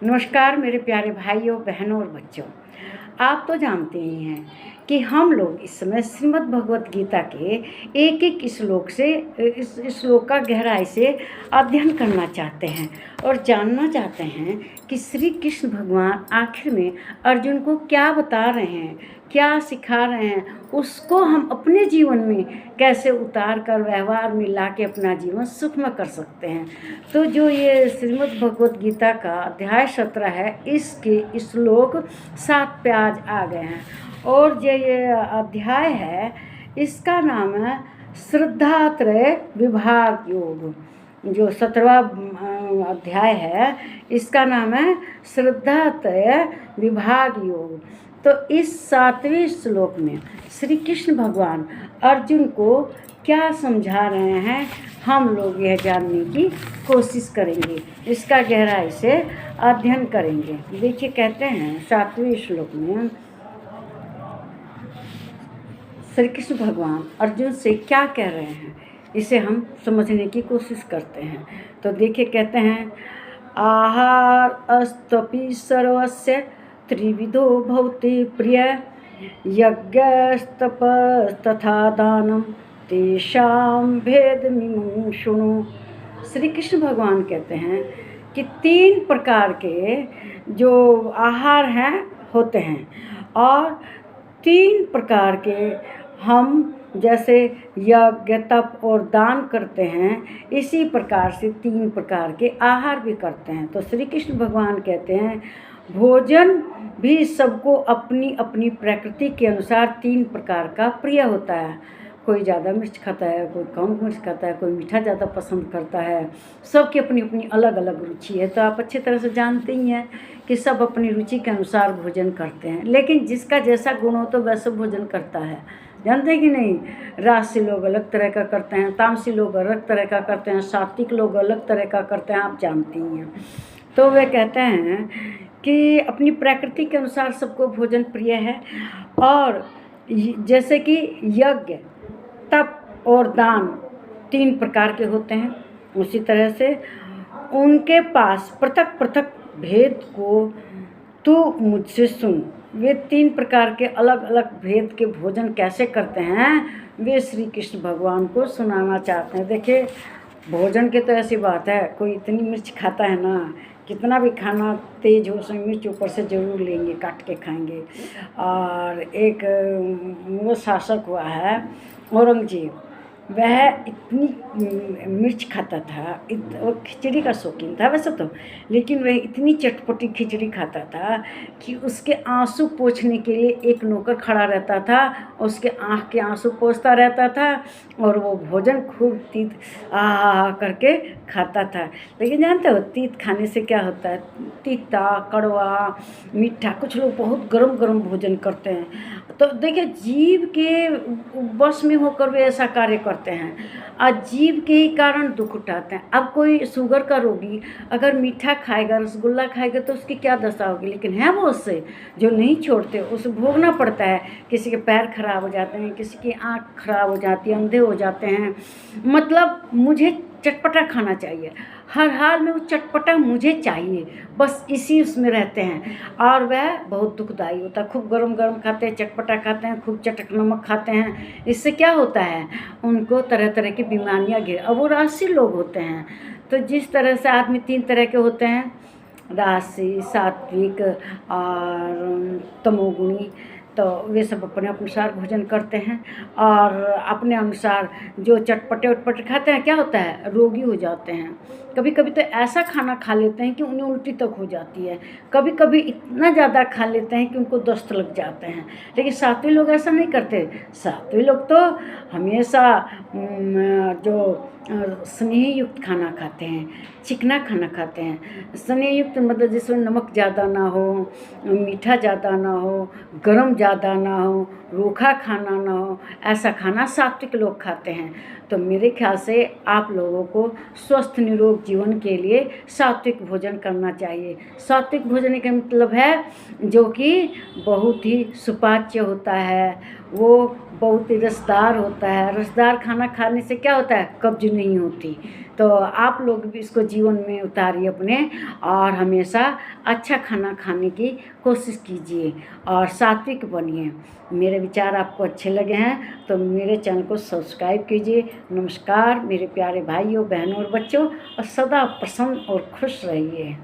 नमस्कार मेरे प्यारे भाइयों, बहनों और बच्चों। आप तो जानते ही हैं कि हम लोग इस समय श्रीमद् भगवत गीता के एक एक इस श्लोक का गहराई से अध्ययन करना चाहते हैं और जानना चाहते हैं कि श्री कृष्ण भगवान आखिर में अर्जुन को क्या बता रहे हैं, क्या सिखा रहे हैं, उसको हम अपने जीवन में कैसे उतार कर व्यवहार में ला के अपना जीवन सुखमय कर सकते हैं। तो जो ये श्रीमद् भगवत गीता का अध्याय 17 है, इसके श्लोक 7 पे आज आ गए हैं और जो ये अध्याय है इसका नाम है श्रद्धात्रय विभाग योग। जो 17वां अध्याय है इसका नाम है श्रद्धात्रय विभाग योग। तो इस 7वें श्लोक में श्री कृष्ण भगवान अर्जुन को क्या समझा रहे हैं, हम लोग यह जानने की कोशिश करेंगे, इसका गहराई से अध्ययन करेंगे। देखिए, कहते हैं 7वें श्लोक में श्री कृष्ण भगवान अर्जुन से क्या कह रहे हैं, इसे हम समझने की कोशिश करते हैं। तो देखिए, कहते हैं आहार अस्तपि सर्वस्य त्रिविधो भवति प्रिय यज्ञस्तप तथा दानम तेषां भेदमिमं शृणु। श्री कृष्ण भगवान कहते हैं कि 3 प्रकार के जो आहार हैं होते हैं और 3 प्रकार के हम जैसे यज्ञ तप और दान करते हैं, इसी प्रकार से 3 प्रकार के आहार भी करते हैं। तो श्री कृष्ण भगवान कहते हैं भोजन भी सबको अपनी अपनी प्रकृति के अनुसार 3 प्रकार का प्रिय होता है। कोई ज़्यादा मिर्च खाता है, कोई कम मिर्च खाता है, कोई मीठा ज़्यादा पसंद करता है। सबकी अपनी अपनी अलग अलग रुचि है। तो आप अच्छी तरह से जानते ही हैं कि सब अपनी रुचि के अनुसार भोजन करते हैं, लेकिन जिसका जैसा गुण हो तो वैसा भोजन करता है। जानते हैं कि नहीं? राजसी लोग अलग तरह का करते हैं, तामसी लोग अलग तरह का करते हैं, सात्विक लोग अलग तरह का करते हैं, आप जानती हैं। तो वे कहते हैं कि अपनी प्रकृति के अनुसार सबको भोजन प्रिय है। और जैसे कि यज्ञ तप और दान 3 प्रकार के होते हैं, उसी तरह से उनके पास पृथक पृथक भेद को तू मुझसे सुन। वे 3 प्रकार के अलग अलग भेद के भोजन कैसे करते हैं, वे श्री कृष्ण भगवान को सुनाना चाहते हैं। देखिए, भोजन की तो ऐसी बात है, कोई इतनी मिर्च खाता है ना, कितना भी खाना तेज हो उसमें मिर्च ऊपर से ज़रूर लेंगे, काट के खाएंगे। और एक वो शासक हुआ है औरंगजेब, वह इतनी मिर्च खाता था, वो खिचड़ी का शौकीन था वैसे तो, लेकिन वह इतनी चटपटी खिचड़ी खाता था कि उसके आंसू पोंछने के लिए एक नौकर खड़ा रहता था, उसके आँख के आंसू पोंछता रहता था और वो भोजन खूब तीत आ करके खाता था। लेकिन जानते हो तीत खाने से क्या होता है? तीता, कड़वा, मीठा। कुछ लोग बहुत गरम गरम भोजन करते हैं। तो देखिए, जीव के बस में होकर वे ऐसा कार्य करते हैं और जीव के ही कारण दुख उठाते हैं। अब कोई शुगर का रोगी अगर मीठा खाएगा, रसगुल्ला खाएगा तो उसकी क्या दशा होगी, लेकिन है वो उससे जो नहीं छोड़ते, उसे भोगना पड़ता है। किसी के पैर खराब हो जाते हैं, किसी की आँख खराब हो जाती है, अंधे हो जाते हैं। मतलब मुझे चटपटा खाना चाहिए, हर हाल में वो चटपटा मुझे चाहिए, बस इसी उसमें रहते हैं और वह बहुत दुखदाई होता है। खूब गरम गरम खाते हैं, चटपटा खाते हैं, खूब चटक नमक खाते हैं। इससे क्या होता है, उनको तरह तरह की बीमारियां घिर। अब वो राशि लोग होते हैं। तो जिस तरह से आदमी 3 तरह के होते हैं, राशि, सात्विक और तमोगुणी, तो वे सब अपने अनुसार भोजन करते हैं और अपने अनुसार जो चटपटे उटपटे खाते हैं, क्या होता है, रोगी हो जाते हैं। कभी कभी तो ऐसा खाना खा लेते हैं कि उन्हें उल्टी तक हो जाती है। कभी कभी इतना ज़्यादा खा लेते हैं कि उनको दस्त लग जाते हैं। लेकिन सात्विक लोग ऐसा नहीं करते। सात्विक लोग तो हमेशा जो स्नेह युक्त खाना खाते हैं, चिकना खाना खाते हैं। स्नेह युक्त मतलब जिसमें नमक ज़्यादा ना हो, मीठा ज़्यादा ना हो, गरम ज़्यादा ना हो, रूखा खाना ना हो, ऐसा खाना सात्विक लोग खाते हैं। तो मेरे ख्याल से आप लोगों को स्वस्थ निरोग जीवन के लिए सात्विक भोजन करना चाहिए। सात्विक भोजन का मतलब है जो कि बहुत ही सुपाच्य होता है वो बहुत ही रसदार होता है। रसदार खाना खाने से क्या होता है, कब्ज नहीं होती। तो आप लोग भी इसको जीवन में उतारिए अपने, और हमेशा अच्छा खाना खाने की कोशिश कीजिए और सात्विक बनिए। मेरे विचार आपको अच्छे लगे हैं तो मेरे चैनल को सब्सक्राइब कीजिए। नमस्कार मेरे प्यारे भाइयों, बहनों और बच्चों, और सदा प्रसन्न और खुश रहिए।